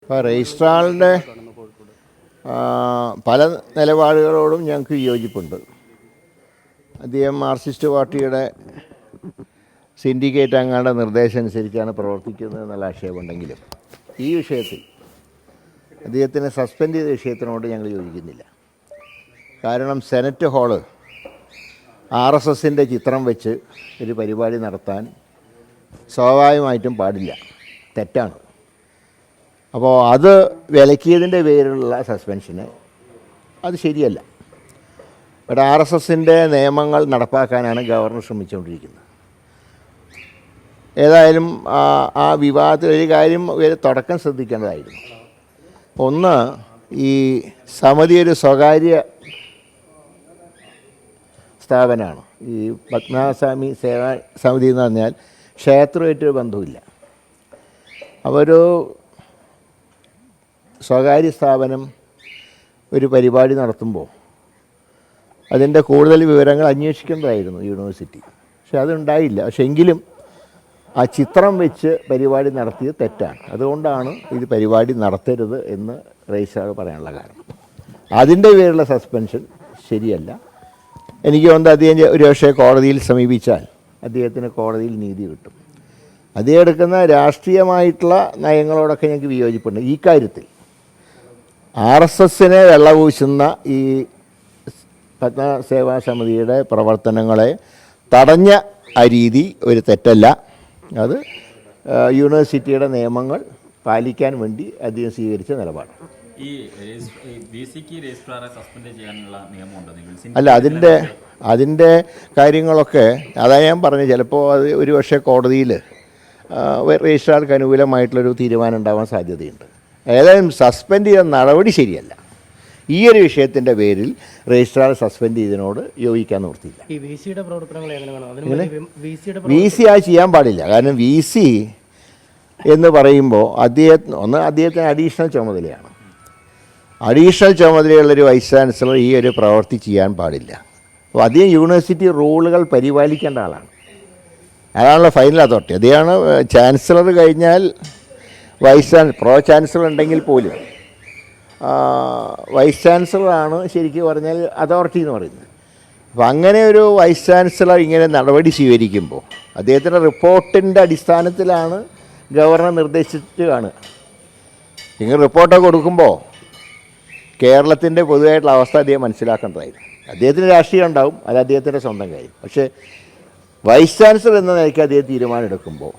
ഇപ്പോൾ രജിസ്ട്രാറിൻ്റെ പല നിലപാടുകളോടും ഞങ്ങൾക്ക് വിയോജിപ്പുണ്ട്. അദ്ദേഹം മാർക്സിസ്റ്റ് പാർട്ടിയുടെ സിൻഡിക്കേറ്റ് അംഗങ്ങളുടെ നിർദ്ദേശം അനുസരിച്ചാണ് പ്രവർത്തിക്കുന്നത് എന്നുള്ള ആക്ഷേപമുണ്ടെങ്കിലും ഈ വിഷയത്തിൽ അദ്ദേഹത്തിനെ സസ്പെൻഡ് ചെയ്ത വിഷയത്തിനോട് ഞങ്ങൾ യോജിക്കുന്നില്ല. കാരണം സെനറ്റ് ഹാള് RSSൻ്റെ ചിത്രം വെച്ച് ഒരു പരിപാടി നടത്താൻ സ്വാഭാവികമായിട്ടും പാടില്ല, തെറ്റാണ്. അപ്പോൾ അത് വിലക്കിയതിൻ്റെ പേരിലുള്ള സസ്പെൻഷന് അത് ശരിയല്ല. ഇവിടെ RSSൻ്റെ നിയമങ്ങൾ നടപ്പാക്കാനാണ് ഗവർണർ ശ്രമിച്ചുകൊണ്ടിരിക്കുന്നത്. ഏതായാലും ആ വിവാദത്തിൽ ഒരു കാര്യം ഒരു തുടക്കം ശ്രദ്ധിക്കേണ്ടതായിരുന്നു. ഒന്ന്, ഈ സമിതി ഒരു സ്വകാര്യ സ്ഥാപനമാണ്. ഈ പത്മനാഭസ്വാമി സേവാ സമിതി എന്ന് പറഞ്ഞാൽ ക്ഷേത്രമായിട്ടൊരു ബന്ധമില്ല. അവരൊരു സ്വകാര്യ സ്ഥാപനം ഒരു പരിപാടി നടത്തുമ്പോൾ അതിൻ്റെ കൂടുതൽ വിവരങ്ങൾ അന്വേഷിക്കേണ്ടതായിരുന്നു യൂണിവേഴ്സിറ്റി. പക്ഷെ അതുണ്ടായില്ല. പക്ഷെ എങ്കിലും ആ ചിത്രം വെച്ച് പരിപാടി നടത്തിയത് തെറ്റാണ്. അതുകൊണ്ടാണ് ഇത് പരിപാടി നടത്തരുത് എന്ന് രജിസ്ട്രാർ പറയാനുള്ള കാരണം. അതിൻ്റെ പേരിലുള്ള സസ്പെൻഷൻ ശരിയല്ല. എനിക്ക് തോന്നുന്നത് അദ്ദേഹം ഒരു പക്ഷേ കോടതിയിൽ സമീപിച്ചാൽ അദ്ദേഹത്തിന് കോടതിയിൽ നീതി കിട്ടും. അദ്ദേഹം എടുക്കുന്ന രാഷ്ട്രീയമായിട്ടുള്ള നയങ്ങളോടൊക്കെ ഞങ്ങൾക്ക് വിയോജിപ്പുണ്ട്. ഈ കാര്യത്തിൽ RSSനെ വെള്ളപൂശുന്ന ഈ പത്മസേവാ സമിതിയുടെ പ്രവർത്തനങ്ങളെ തടഞ്ഞ ആ രീതി ഒരു തെറ്റല്ല. അത് യൂണിവേഴ്സിറ്റിയുടെ നിയമങ്ങൾ പാലിക്കാൻ വേണ്ടി അദ്ദേഹം സ്വീകരിച്ച നിലപാട്. അല്ല, അതിൻ്റെ കാര്യങ്ങളൊക്കെ അതാണ് ഞാൻ പറഞ്ഞത്. ചിലപ്പോൾ അത് ഒരു പക്ഷേ കോടതിയിൽ രജിസ്ട്രാർക്ക് അനുകൂലമായിട്ടുള്ളൊരു തീരുമാനം ഉണ്ടാവാൻ സാധ്യതയുണ്ട്. ഏതായാലും സസ്പെൻഡ് ചെയ്ത നടപടി ശരിയല്ല. ഈ ഒരു വിഷയത്തിൻ്റെ പേരിൽ രജിസ്ട്രാർ സസ്പെൻഡ് ചെയ്തതിനോട് യോജിക്കാൻ നിവൃത്തിയില്ല. VC ആ ചെയ്യാൻ പാടില്ല. കാരണം VC എന്ന് പറയുമ്പോൾ അദ്ദേഹത്തിന് അഡീഷണൽ ചുമതലയാണ്. അഡീഷണൽ ചുമതലയുള്ളൊരു വൈസ് ചാൻസലർ ഈ ഒരു പ്രവൃത്തി ചെയ്യാൻ പാടില്ല. അപ്പോൾ അദ്ദേഹം യൂണിവേഴ്സിറ്റി റൂളുകൾ പരിപാലിക്കേണ്ട ആളാണ്. അതാണല്ലോ ഫൈനൽ അതോറിറ്റി. അദ്ദേഹമാണ് ചാൻസലർ കഴിഞ്ഞാൽ പ്രോ ചാൻസലർ ഉണ്ടെങ്കിൽ പോലും വൈസ് ചാൻസലറാണ് ശരിക്കും പറഞ്ഞാൽ അതോറിറ്റി എന്ന് പറയുന്നത്. അപ്പോൾ അങ്ങനെ ഒരു വൈസ് ചാൻസലർ ഇങ്ങനെ നടപടി സ്വീകരിക്കുമ്പോൾ അദ്ദേഹത്തിൻ്റെ റിപ്പോർട്ടിൻ്റെ അടിസ്ഥാനത്തിലാണ് ഗവർണർ നിർദ്ദേശിച്ചിട്ട് കാണുക. ഇങ്ങനെ റിപ്പോർട്ടൊക്കെ കൊടുക്കുമ്പോൾ കേരളത്തിൻ്റെ പൊതുവായിട്ടുള്ള അവസ്ഥ അദ്ദേഹം മനസ്സിലാക്കേണ്ടതായിരുന്നു. അദ്ദേഹത്തിന് രാഷ്ട്രീയം ഉണ്ടാവും, അത് അദ്ദേഹത്തിൻ്റെ സ്വന്തം കാര്യം. പക്ഷേ വൈസ് ചാൻസലർ എന്ന നിലയ്ക്ക് അദ്ദേഹം തീരുമാനം എടുക്കുമ്പോൾ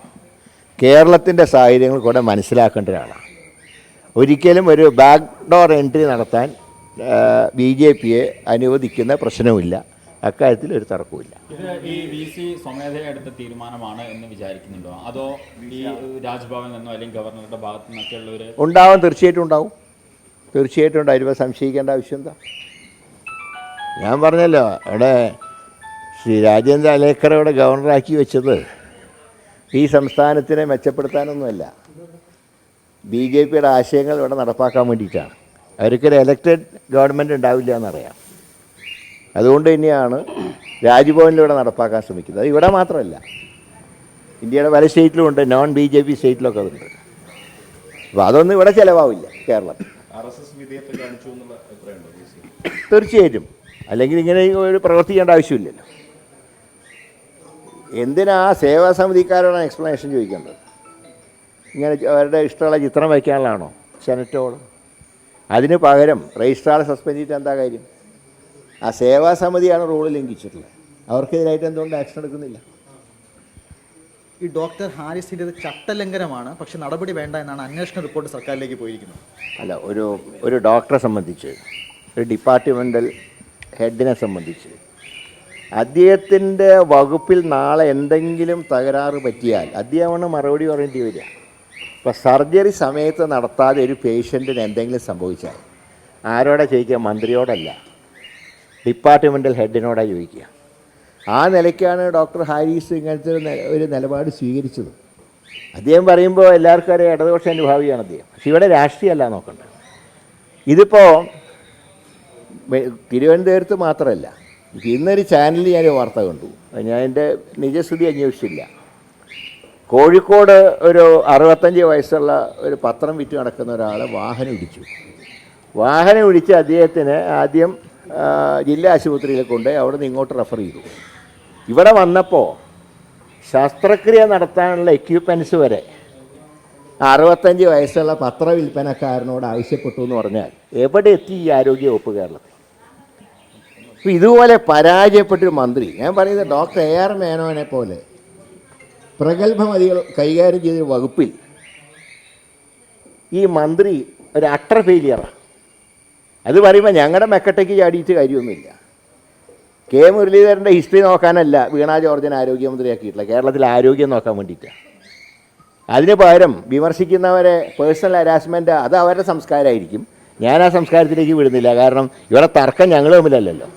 കേരളത്തിൻ്റെ സാഹചര്യങ്ങൾ കൂടെ മനസ്സിലാക്കേണ്ട ഒരാളാണ്. ഒരിക്കലും ഒരു ബാക്ക് ഡോർ എൻട്രി നടത്താൻ BJPയെ അനുവദിക്കുന്ന പ്രശ്നവുമില്ല. അക്കാര്യത്തിൽ ഒരു തർക്കവുമില്ല. ഈ VC സ്വമേധയാ എടുത്ത തീരുമാനമാണ് എന്ന് വിചാരിക്കുന്നുണ്ടോ, അതോ ഈ രാജ്ഭവനിൽ നിന്നോ അല്ലെങ്കിൽ ഗവർണറുടെ ഭാഗത്തു നിന്നൊക്കെയുള്ളവർ ഉണ്ടാവും? തീർച്ചയായിട്ടും ഉണ്ടാവും. അതിപ്പോൾ സംശയിക്കേണ്ട ആവശ്യം എന്താ? ഞാൻ പറഞ്ഞല്ലോ, ഇവിടെ ശ്രീ രാജേന്ദ്ര അലേക്കറെ ഇവിടെ ഗവർണറാക്കി വെച്ചത് ഈ സംസ്ഥാനത്തിനെ മെച്ചപ്പെടുത്താനൊന്നുമല്ല, BJPയുടെ ആശയങ്ങൾ ഇവിടെ നടപ്പാക്കാൻ വേണ്ടിയിട്ടാണ്. അവർക്കൊരു എലക്റ്റഡ് ഗവൺമെൻറ് ഉണ്ടാവില്ല എന്നറിയാം. അതുകൊണ്ട് തന്നെയാണ് രാജ്ഭവനിലൂടെ നടപ്പാക്കാൻ ശ്രമിക്കുന്നത്. അത് ഇവിടെ മാത്രമല്ല, ഇന്ത്യയുടെ പല സ്റ്റേറ്റിലും ഉണ്ട്, BJP സ്റ്റേറ്റിലൊക്കെ അതുണ്ട്. അപ്പോൾ അതൊന്നും ഇവിടെ ചിലവാവില്ല കേരളത്തിൽ. തീർച്ചയായിട്ടും. അല്ലെങ്കിൽ ഇങ്ങനെ ഒരു പ്രവർത്തിക്കേണ്ട ആവശ്യമില്ലല്ലോ. എന്തിനാ സേവാ സമിതിക്കാരോടാണ് എക്സ്പ്ലനേഷൻ ചോദിക്കേണ്ടത്? ഇങ്ങനെ അവരുടെ ഇഷ്ടമുള്ള ചിത്രം വയ്ക്കാനുള്ളതാണോ സെനറ്റോട്? അതിന് പകരം രജിസ്ട്രാറെ സസ്പെൻഡ് ചെയ്തിട്ട് എന്താ കാര്യം? ആ സേവാ സമിതിയാണ് റൂൾ ലംഘിച്ചിട്ടുള്ളത്. അവർക്കെതിരായിട്ട് എന്തുകൊണ്ട് ആക്ഷൻ എടുക്കുന്നില്ല? ഈ ഡോക്ടർ ഹാരിസിൻ്റെ ചട്ടലംഘനമാണ്, പക്ഷെ നടപടി വേണ്ട എന്നാണ് അന്വേഷണ റിപ്പോർട്ട് സർക്കാരിലേക്ക് പോയിരിക്കുന്നത്. അല്ല, ഒരു ഡോക്ടറെ സംബന്ധിച്ച്, ഒരു ഡിപ്പാർട്ട്മെൻ്റൽ ഹെഡിനെ സംബന്ധിച്ച് അദ്ദേഹത്തിൻ്റെ വകുപ്പിൽ നാളെ എന്തെങ്കിലും തകരാറ് പറ്റിയാൽ അദ്ദേഹമാണ് മറുപടി പറയേണ്ടി വരിക. ഇപ്പോൾ സർജറി സമയത്ത് നടത്താതെ ഒരു പേഷ്യൻറ്റിന് എന്തെങ്കിലും സംഭവിച്ചാൽ ആരോടാ ചോദിക്കുക? മന്ത്രിയോടല്ല, ഡിപ്പാർട്ട്മെൻ്റൽ ഹെഡിനോടാണ് ചോദിക്കുക. ആ നിലയ്ക്കാണ് ഡോക്ടർ ഹാരിസ് ഇങ്ങനത്തെ ഒരു നിലപാട് സ്വീകരിച്ചത്. അദ്ദേഹം പറയുമ്പോൾ എല്ലാവർക്കും അറിയാം ഇടതുപക്ഷ അനുഭാവിയാണ് അദ്ദേഹം. പക്ഷെ ഇവിടെ രാഷ്ട്രീയമല്ല നോക്കണ്ട. ഇതിപ്പോൾ തിരുവനന്തപുരത്ത് മാത്രമല്ല, ഇന്നൊരു ചാനലിൽ ഞാൻ വാർത്ത കണ്ടു. ഞാൻ എൻ്റെ നിജസ്ഥിതി അന്വേഷിച്ചില്ല. കോഴിക്കോട് ഒരു 65 വയസ്സുള്ള ഒരു പത്രം വിറ്റ് നടക്കുന്ന ഒരാളെ വാഹനം ഇടിച്ച് അദ്ദേഹത്തിന് ആദ്യം ജില്ലാ ആശുപത്രിയിൽ കൊണ്ട് അവിടെ നിന്ന് ഇങ്ങോട്ട് റെഫർ ചെയ്തു. ഇവിടെ വന്നപ്പോൾ ശസ്ത്രക്രിയ നടത്താനുള്ള എക്യുപ്മെൻറ്റ്സ് വരെ 65 വയസ്സുള്ള പത്രവിൽപ്പനക്കാരനോട് ആവശ്യപ്പെട്ടു എന്ന് പറഞ്ഞാൽ എവിടെ എത്തി ഈ ആരോഗ്യവകുപ്പ് കേരളത്തിൽ? അപ്പോൾ ഇതുപോലെ പരാജയപ്പെട്ടൊരു മന്ത്രി, ഞാൻ പറയുന്നത് ഡോക്ടർ AR മേനോനെ പോലെ പ്രഗത്ഭമതികൾ കൈകാര്യം ചെയ്ത വകുപ്പിൽ ഈ മന്ത്രി ഒരു അട്ടർ ഫെയിലിയറാണ്. അത് പറയുമ്പോൾ ഞങ്ങളുടെ മെക്കട്ടയ്ക്ക് ചാടിയിട്ട് കാര്യമൊന്നുമില്ല. കെ മുരളീധരൻ്റെ ഹിസ്റ്ററി നോക്കാനല്ല വീണ ജോർജിനെ ആരോഗ്യമന്ത്രിയാക്കിയിട്ടില്ല, കേരളത്തിലെ ആരോഗ്യം നോക്കാൻ വേണ്ടിയിട്ടാണ്. അതിന് പകരം വിമർശിക്കുന്നവരെ പേഴ്സണൽ ഹരാസ്മെൻറ്റ് അത് അവരുടെ സംസ്കാരമായിരിക്കും. ഞാൻ ആ സംസ്കാരത്തിലേക്ക് വിടുന്നില്ല, കാരണം ഇവിടെ തർക്കം ഞങ്ങൾ തമ്മിലല്ലല്ലോ.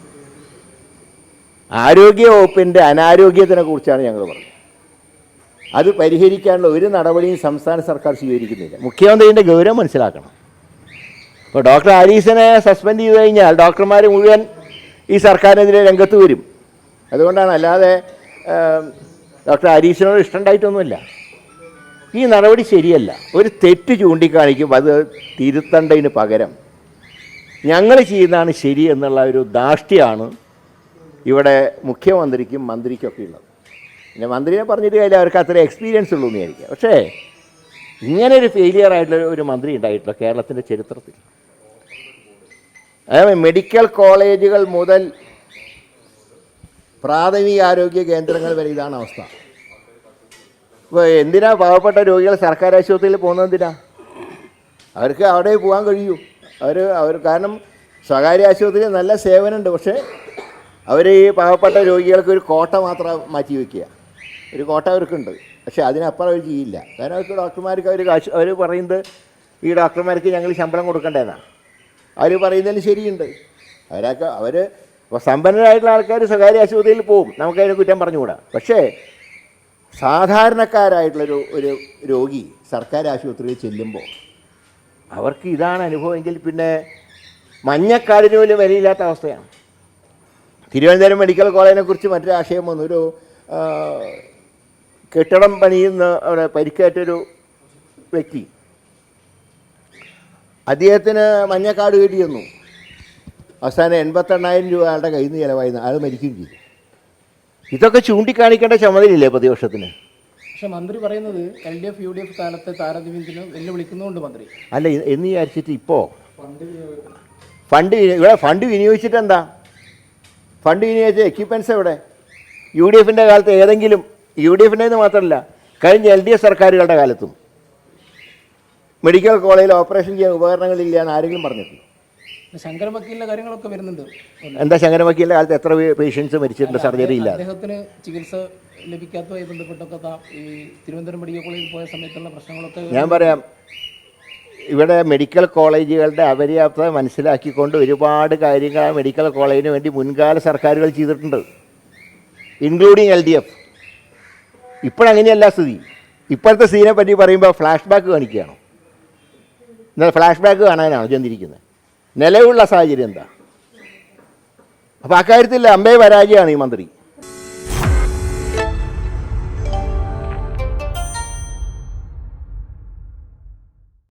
ആരോഗ്യ വകുപ്പിൻ്റെ അനാരോഗ്യത്തിനെ കുറിച്ചാണ് ഞങ്ങൾ പറഞ്ഞത്. അത് പരിഹരിക്കാനുള്ള ഒരു നടപടിയും സംസ്ഥാന സർക്കാർ സ്വീകരിക്കുന്നില്ല. മുഖ്യമന്ത്രിയുടെ ഗൗരവം മനസ്സിലാക്കണം. ഇപ്പോൾ ഡോക്ടർ ആരീസിനെ സസ്പെൻഡ് ചെയ്ത് കഴിഞ്ഞാൽ ഡോക്ടർമാർ മുഴുവൻ ഈ സർക്കാരിനെതിരെ രംഗത്ത് വരും. അതുകൊണ്ടാണ്, അല്ലാതെ ഡോക്ടർ ആരീസിനോട് ഇഷ്ടമുണ്ടായിട്ടൊന്നുമില്ല. ഈ നടപടി ശരിയല്ല. ഒരു തെറ്റ് ചൂണ്ടിക്കാണിക്കും, അത് തിരുത്തേണ്ടതിന് പകരം ഞങ്ങൾ ചെയ്യുന്നതാണ് ശരി എന്നുള്ള ഒരു ധാർഷ്ട്യമാണ് ഇവിടെ മുഖ്യമന്ത്രിക്കും മന്ത്രിക്കൊക്കെ ഉള്ളത്. പിന്നെ മന്ത്രിനെ പറഞ്ഞിട്ട് കാര്യം, അവർക്ക് അത്ര എക്സ്പീരിയൻസ് ഉള്ളൂ എന്ന് വിചാരിക്കുക. പക്ഷേ ഇങ്ങനെ ഒരു ഫെയിലിയർ ആയിട്ടുള്ള ഒരു മന്ത്രി ഉണ്ടായിട്ടില്ല കേരളത്തിൻ്റെ ചരിത്രത്തിൽ. അതായത് മെഡിക്കൽ കോളേജുകൾ മുതൽ പ്രാഥമിക ആരോഗ്യ കേന്ദ്രങ്ങൾ വരെ ഇതാണ് അവസ്ഥ. ഇപ്പോൾ എന്തിനാ പാവപ്പെട്ട രോഗികൾ സർക്കാർ ആശുപത്രിയിൽ പോകുന്നത്? എന്തിനാ? അവർക്ക് അവിടെ പോകാൻ കഴിയൂ. അവർ കാരണം സ്വകാര്യ ആശുപത്രിയിൽ നല്ല സേവനമുണ്ട്, പക്ഷേ അവർ ഈ പാവപ്പെട്ട രോഗികൾക്ക് ഒരു കോട്ട മാത്രം മാറ്റി വയ്ക്കുക. ഒരു കോട്ട അവർക്കുണ്ട്, പക്ഷേ അതിനപ്പുറം അവർ ചെയ്യില്ല. കാരണം അവർക്ക് ഡോക്ടർമാർക്ക് അവർ പറയുന്നത് ഈ ഡോക്ടർമാർക്ക് ഞങ്ങൾ ശമ്പളം കൊടുക്കേണ്ടതെന്നാണ്. അവർ പറയുന്നതിന് ശരിയുണ്ട്. അവർ സമ്പന്നരായിട്ടുള്ള ആൾക്കാർ സ്വകാര്യ ആശുപത്രിയിൽ പോകും, നമുക്കതിനെ കുറ്റം പറഞ്ഞുകൂടാ. പക്ഷേ സാധാരണക്കാരായിട്ടുള്ളൊരു രോഗി സർക്കാർ ആശുപത്രിയിൽ ചെല്ലുമ്പോൾ അവർക്ക് ഇതാണ് അനുഭവമെങ്കിൽ പിന്നെ മഞ്ഞക്കാടിന് പോലും വിലയില്ലാത്ത അവസ്ഥയാണ്. തിരുവനന്തപുരം മെഡിക്കൽ കോളേജിനെ കുറിച്ച് മറ്റൊരു ആശയം വന്നു. ഒരു കെട്ടിടം പണിയുന്ന അവിടെ പരിക്കേറ്റൊരു വ്യക്തി, അദ്ദേഹത്തിന് മഞ്ഞക്കാട് കിട്ടി വന്നു. അവസാനം 88,000 രൂപ അയാളുടെ കയ്യിൽ നിന്ന് ചിലവായി, അയാൾ മരിക്കുകയും ചെയ്തു. ഇതൊക്കെ ചൂണ്ടിക്കാണിക്കേണ്ട ചുമതലയില്ലേ പ്രതിപക്ഷത്തിന്? പക്ഷെ മന്ത്രി പറയുന്നത് LDF UDF കാലത്തെ താരതമ്യത്തിന് വെല്ലുവിളിക്കുന്നുണ്ട് മന്ത്രി. അല്ല, എന്ന് വിചാരിച്ചിട്ട് ഇപ്പോൾ ഫണ്ട് വിനിയോഗിച്ചിട്ട് എന്താ? ഫണ്ട് വിനിയോഗിച്ച എക്യുപ്മെൻറ്റ്സ് എവിടെ? UDFൻ്റെ കാലത്ത് ഏതെങ്കിലും, UDFൻ്റെ മാത്രമല്ല കഴിഞ്ഞ LDF സർക്കാരുകളുടെ കാലത്തും മെഡിക്കൽ കോളേജിൽ ഓപ്പറേഷൻ ചെയ്യാൻ ഉപകരണങ്ങളില്ല എന്ന് ആരെങ്കിലും പറഞ്ഞിട്ടില്ല. ശങ്കര വക്കീലിന്റെ കാര്യങ്ങളൊക്കെ വരുന്നുണ്ട്. എന്താ ശങ്കര വക്കീലിൻ്റെ കാലത്ത് എത്ര പേഷ്യൻസ് മരിച്ചിട്ടുണ്ട് സർജറി ഇല്ല? അദ്ദേഹത്തിന് ചികിത്സ ലഭിക്കാത്തതുമായി ബന്ധപ്പെട്ടൊക്കെ ഈ തിരുവനന്തപുരം മെഡിക്കൽ കോളേജിൽ പോയ സമയത്തുള്ള പ്രശ്നങ്ങളൊക്കെ ഞാൻ പറയാം. ഇവിടെ മെഡിക്കൽ കോളേജുകളുടെ അപര്യാപ്തത മനസ്സിലാക്കിക്കൊണ്ട് ഒരുപാട് കാര്യങ്ങൾ മെഡിക്കൽ കോളേജിന് വേണ്ടി മുൻകാല സർക്കാരുകൾ ചെയ്തിട്ടുണ്ട്, ഇൻക്ലൂഡിങ് LDF. ഇപ്പോഴങ്ങനെയല്ല സ്ഥിതി. ഇപ്പോഴത്തെ സ്ഥിതിനെ പറ്റി പറയുമ്പോൾ ഫ്ലാഷ് ബാക്ക് കാണിക്കുകയാണോ? എന്നാൽ ഫ്ലാഷ് ബാക്ക് കാണാനാണോ ചെന്നിരിക്കുന്നത്? നിലവിലുള്ള സാഹചര്യം എന്താ? അപ്പോൾ അക്കാര്യത്തിൽ അമ്പേ പരാജയമാണ് ഈ മന്ത്രി.